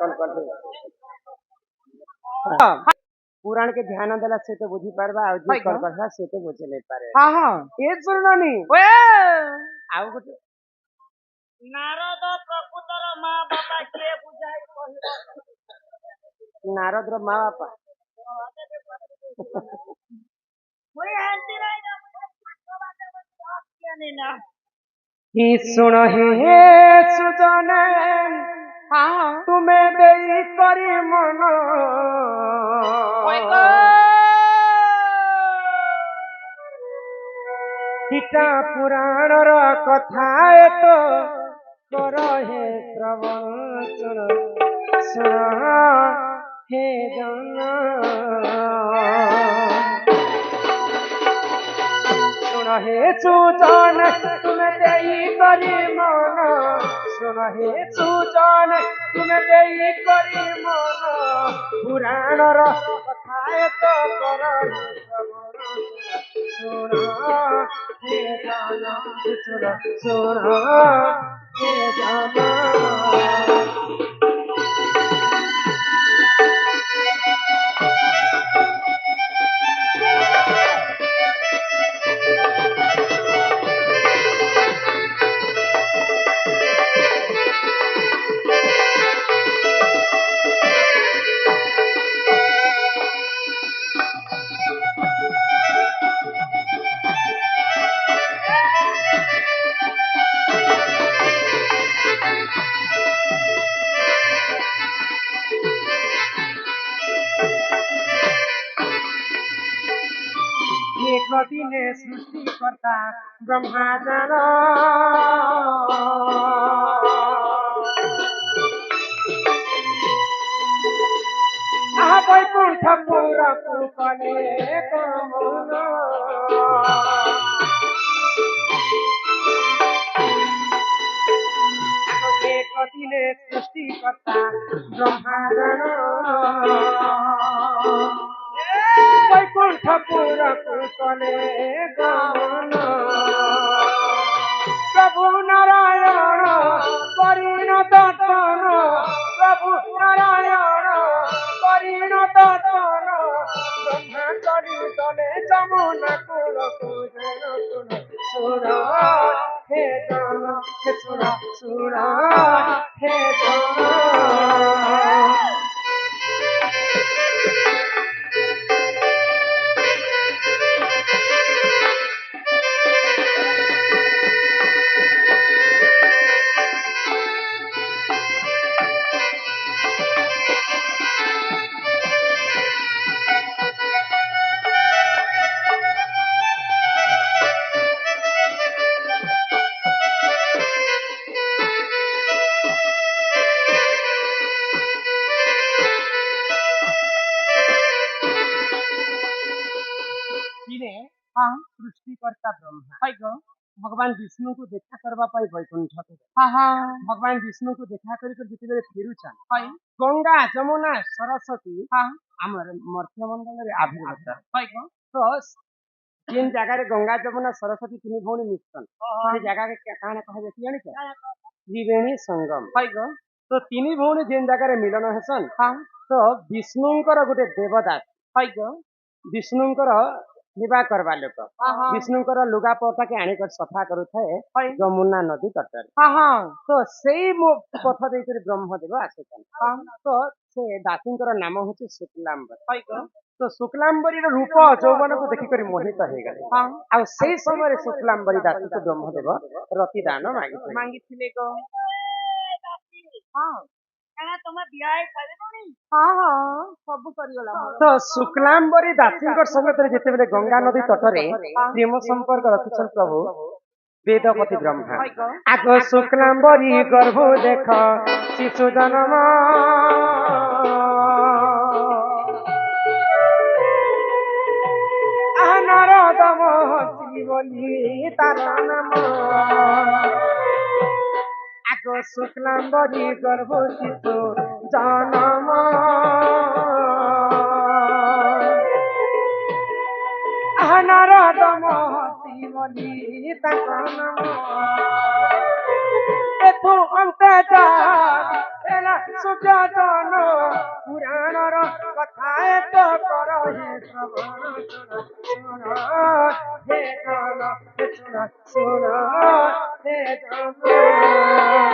कल कर दे पुराण के ध्यान देला से तो बुझी पारबा आ जे कल कथा से तो बुझे नहीं पारे हां हां ए सुननी ओए आउ गोटे नारद प्रकृतर मां बापा के बुझाई कहिबो नारद रो मां बापा ओए हंती नहीं ना कि सुन हे सुजन हां तुम्हें देई करी मन ओए गो गीता पुराण रो कथा तो कर हे श्रवण सुन सुन हे जन सुन हे सुजन तुम्हें देई करी मन सुन हे सुजन तुम्हें देई करी मन पुराण रो कथा तो कर हे श्रवण सुन हे जन सुन सुन हे जन एक दिने सृष्टि करता ब्रह्मा जन वैकुंठ पुर पुकले कमन एक दिने सृष्टि करता ब्रह्मा जन वैकुंठ पुर पुकले गमन प्रभु नारायण परिणत तन प्रभु नारायण परिणत तन ब्रह्मांडरी तले जमुना कुल पूजन सुन सुन हे जन हे सुन सुन हे जन हां सृष्टिकर्ता ब्रह्मा हाय गो भगवान विष्णु को देखा करबा पाई वैकुंठ को हां हां भगवान विष्णु को देखा करी जिते फेरुछन हाय गंगा जमुना सरस्वती हां आमर मध्यमंडल रे आविर्भूत हाय गो तो जिन जगह रे गंगा जमुना सरस्वती तीन भौणी मिशन से जगह के काना कह जाती जानी क्या त्रिवेणी संगम हाय गो तो तीन भौणी जिन जगह रे मिलन हेसन हां तो विष्णुंकर गोटे देवदास हाय गो विष्णुंकर निबा करवा लोक हां विष्णुंकर लुगा पटा के आनी कर सफा करुଥାଏ हाय यमुना नदी तटरे हां हां तो सेई पथ देकर ब्रह्मदेव आसेछन हां तो से दासींकर नाम होछि शुक्लांबर हाय गो तो शुक्लांबरी रूप यौवन को देखि करी मोहित हे गले हां आ सेई समय रे शुक्लांबरी दासी को ब्रह्मदेव रति दान मांगिथिले गो हां काना तमे बियाह करबोनी हां हां सब करियोला तो शुक्लांबरी दासींकर संगत रे जेते बेले गंगा नदी तटरे प्रेम संपर्क रखिछन प्रभु वेदपति ब्रह्मा आगो शुक्लांबरी गर्भ देख शिशु जन्म नारद महर्षि बोली तार नाम आगो शुक्लांबरी गर्भ शिशु जन्म नारद महर्षि बोली तार नाम एथु अंत जा सुजातन पुराणर कथा तो कर हे श्रवण सुन हे जन सुन हे जन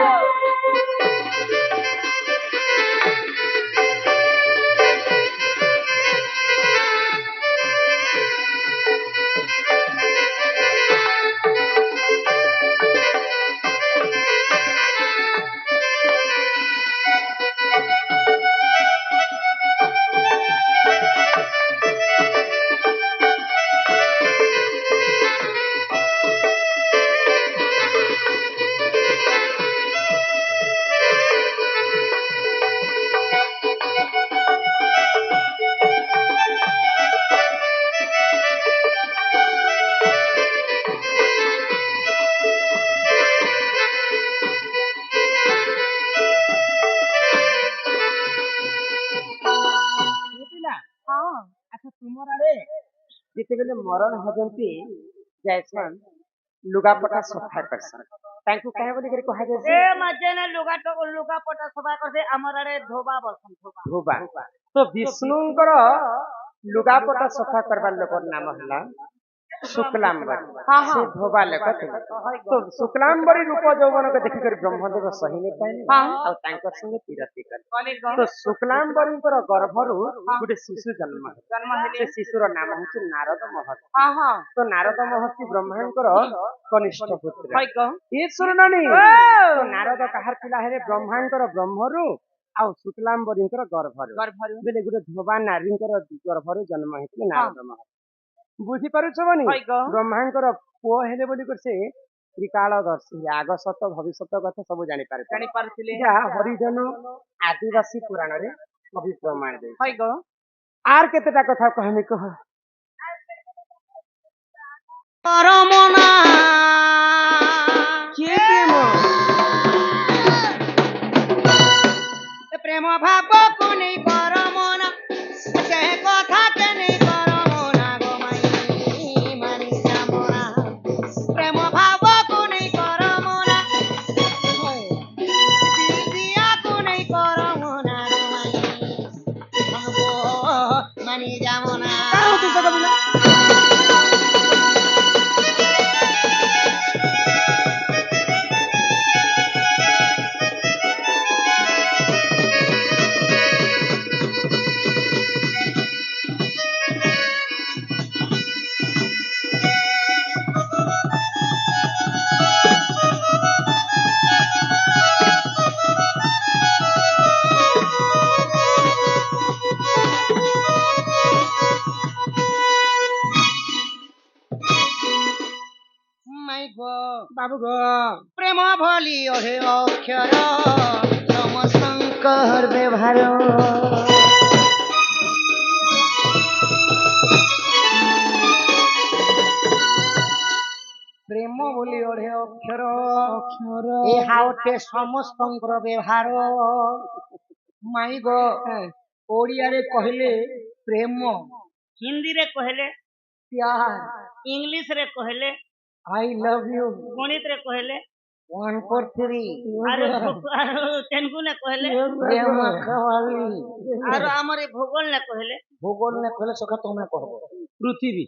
ଯେତେବେଳେ ମରଣ ହଜନ୍ତି ଯାଇଛନ୍ ଲୁଗାପଟା ସଫା କରସନ୍ ତାଙ୍କୁ କାହିଁ ବୋଲିକରି କୁହାଯାଏ ଏ ମଜେନେ ଲୁଗା ପଟା ସଫା କରିଦେ ଆମର ଆଡେ ଧୋବା ବସନ୍ ଧୋବା ତ ବିଷ୍ଣୁଙ୍କର ଲୁଗାପଟା ସଫା କରବାର ଲୋକର ନାମ ହେଲା ଶୁକ୍ଲାମ୍ବରୀ ସେ ଧୋବା ଲୋକ ଥିଲେ ତ ଶୁକ୍ଲାମ୍ବରୀ ରୂପ ଯୌବନକୁ ଦେଖିକରି ବ୍ରହ୍ମଦେବ ସହି ନେଇ ପାଇଲେ ଆଉ ତାଙ୍କ ସଙ୍ଗେ ବିରତି କଲେ ତ ଶୁକ୍ଲାମ୍ବରୀଙ୍କର ଗର୍ଭରୁ ଗୋଟେ ଶିଶୁ ଜନ୍ମ ହେଲା ସେ ଶିଶୁର ନାମ ହେଉଛି ନାରଦ ମହର୍ଷି ତ ନାରଦ ମହର୍ଷି ବ୍ରହ୍ମାଙ୍କର କନିଷ୍ଠ ପୁତ୍ର ଏ ଶୁଣନି ତ ନାରଦ କାହାର ପିଲା ହେଲେ ବ୍ରହ୍ମାଙ୍କର ବ୍ରହ୍ମରୁ ଆଉ ଶୁକ୍ଲାମ୍ବରୀଙ୍କର ଗର୍ଭରୁ ବୋଲେ ଗୋଟେ ଧୋବା ନାରୀଙ୍କର ଗର୍ଭରୁ ଜନ୍ମ ହେଇଥିଲେ ନାରଦ ମହର୍ଷି ବୁଝିପାରୁଛନି ବ୍ରହ୍ମାଙ୍କର ପୁଅ ହେଲେ ବୋଲି ସେ ତ୍ରିକାଳଦର୍ଶୀ ଆଗ ସତ ଭବିଷ୍ୟତ କଥା ସବୁ ଜାଣିପାରୁଥିଲେ ଏହା ହରିଜନ ଆଦିବାସୀ ପୁରାଣରେ ଅଭିପ୍ରମାଣ ଦେଇଛି ଆର କେତେଟା କଥା କହିମି କହ ରମନା ପ୍ରେମ ଭାବକୁ ନେଇ କରମନା ସେ କଥା କେ ନେଇ କରମନା ଗୋମାଇ ମାନି ଯାମନା ପ୍ରେମ ଭାବକୁ ନେଇ କରମନା ଦିଦିଆକୁ ନେଇ କରମନା ଗୋମାଇ ମାନି ଯାମନା ବାବୁ ଗো ପ୍ରେମ ଭଳି ଅହେ ଅକ୍ଷର ସମସ୍ତଙ୍କର ବ୍ୟବହାର ପ୍ରେମ ବୋଲି ଅହେ ଅକ୍ଷର ଏହା ଅଟେ ସମସ୍ତଙ୍କର ବ୍ୟବହାର ମାଇ ଗୋ ଓଡ଼ିଆରେ କହିଲେ ପ୍ରେମ ହିନ୍ଦୀରେ କହିଲେ ପ୍ୟାର ଇଂଲିଶରେ କହିଲେ I love you ଗଣିତ ରେ କହିଲେ 1 4 3 ଆରେ ତେଲୁଗୁ ନେ କହିଲେ ପ୍ରେମ ଖୱାଲି ଆର ଆମର ଭୂଗୋଳ ନେ କହିଲେ ସକା ତମେ कहबो ପୃଥିବୀ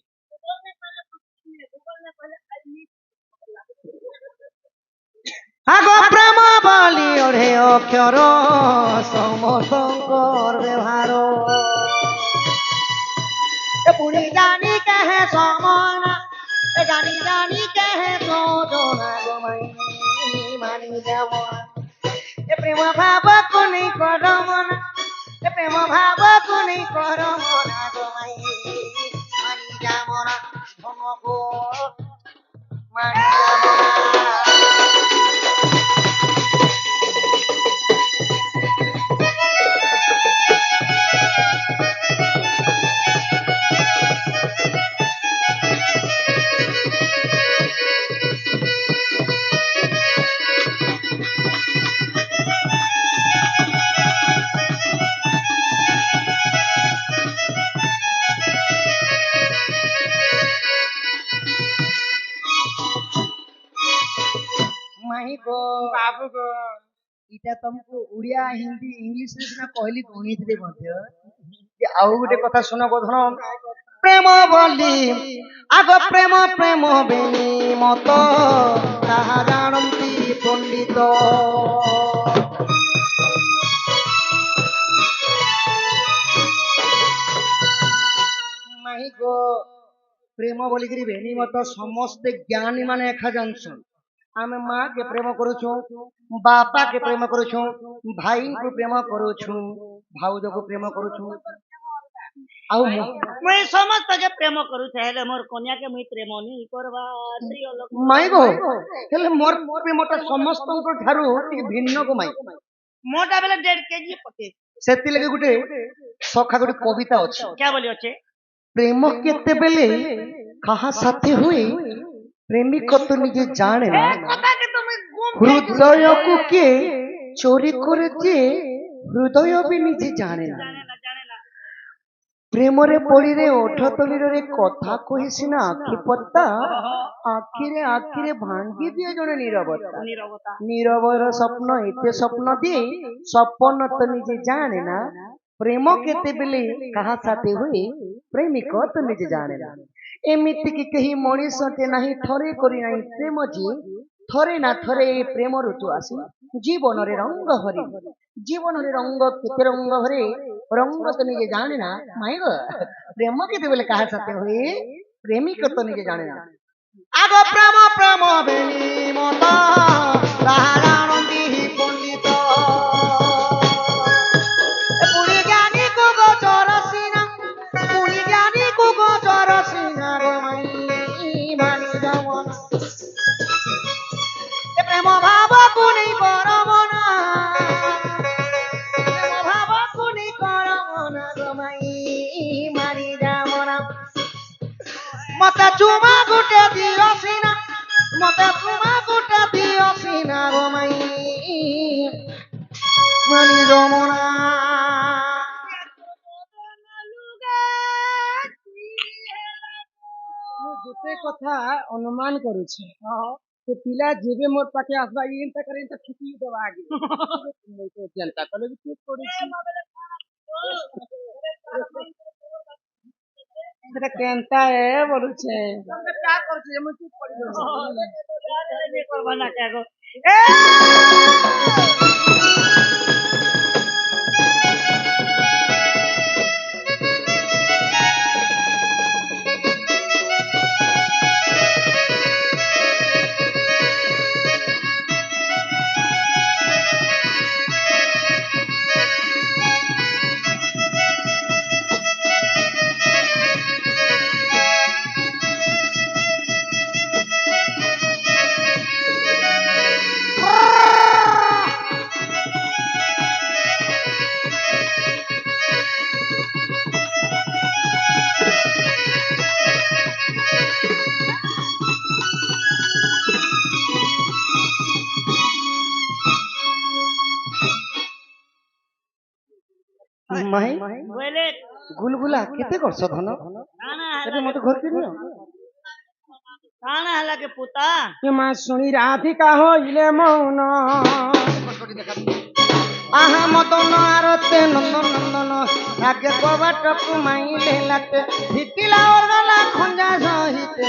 ଆଗ ପ୍ରେମ ବୋଲି ଅଢେ ଅକ୍ଷର ସମସ୍ତଙ୍କର ବ୍ୟବହାର ଏ ପୁଣି ଜାନି କହେ ସମନା জানি জানি কেহে সোজনা গোমাই মানি যামনা এ প্রেম ভাব কোনি করমনা এ প্রেম ভাব কোনি করমনা গোমাই মানি যামনা ধন গো মানি যামনা ଏଇଟା ତମକୁ ଓଡିଆ ହିନ୍ଦୀ ଇଂଲିଶ ରେ ସିନା କହିଲି ଗଣିତରେ ମଧ୍ୟ ଯେ ଆଉ ଗୋଟେ କଥା ଶୁଣ ଗୋଧନ ପ୍ରେମ ବୋଲି ଆଗ ପ୍ରେମ ପ୍ରେମ ବେନି ମତ ତାହା ଜାଣନ୍ତି ପଣ୍ଡିତ ମାଇ ଗো ପ୍ରେମ ବୋଲିକିରି ବେନି ମତ ସମସ୍ତେ ଜ୍ଞାନୀ ମାନେ ଏକା ଜାଣିଛନ୍ ଆମେ ମା के प्रेम करुछु बापा के प्रेम करुछु भाई को प्रेम करुछु भाउज को प्रेम करुछु आउ मुई समस्त के प्रेम करूछे हेले मोर कन्या के मुई प्रेम नहीं करबा प्रिय लोक माई गो हेले मोर प्रेमटा समस्तଙ୍କ ଠାରୁ ଟିକେ ଭିନ୍ନ को माई मोटा बेले 1.5 केजी पके ସେତି ଲାଗି ଗୋଟେ ସଖା ଗୋଟେ କବିତା ଅଛି क्या बोली अच्छे प्रेम केतेबेले कहा साथे हुए प्रेमिक तो निजे जाने ना कथा के तुम घूम हृदय को के चोरी करे जे हृदय भी निजे जाने ना जाने ना प्रेम रे पड़ी रे ओठ तली रे कथा कहि सिना आखि पत्ता आखिरे भांगी दिए जने नीरवता नीरवता नीरवर स्वप्न एते स्वप्न दिए सपन तो निजे जाने ना प्रेम केते बेले कहा साथे हुए प्रेमिक तो निजे जाने ना एमिति कि कही मनीषटे नाही थरे करी नाही प्रेम जी थरे ना थरे प्रेम ऋतु आसी जीवन रे रंग भरी जीवन रे रंग केते रंग भरे रंग तो निजे जाने ना माई गो प्रेम केते बेले कहा साथे हुए प्रेमिक तो निजे जाने ना आगो प्रेम प्रेम बेनी मत ताहारानंदी पंडित पुरी ज्ञानी को गोचर सिना पुरी ज्ञानी को गोचर सिना रे माई मानी जवन प्रेम भाव को नहीं परमना प्रेम भाव को नहीं करमना रे माई मानी जवन मते चुमा गुटे दियो सिना मते चुमा गुटे दियो सिना रो माई मानी जमुना गोटे कथा अनुमान करूछे तो पिला जेबे मोर पाके आसबा इनता करे त ठिकी देबा आगे मैं तो जनता कले भी चुप करूछी এটা কেনতা এ বলুছে তোমরা কা করছ আমি চুপ করে नहीं करबा ना क्या गो মাই बोले গুলগুলা কেতে করছ ধন काना এটা মতে ঘর কি নিও काना हला के पुता के माँ सुनी राधिका होइले मौन আহা মদন আরতে নন্দন নন্দন আগে কবাটক মাইলে লাতে ভিতিলা ওর গলা খঞ্জা সহিতে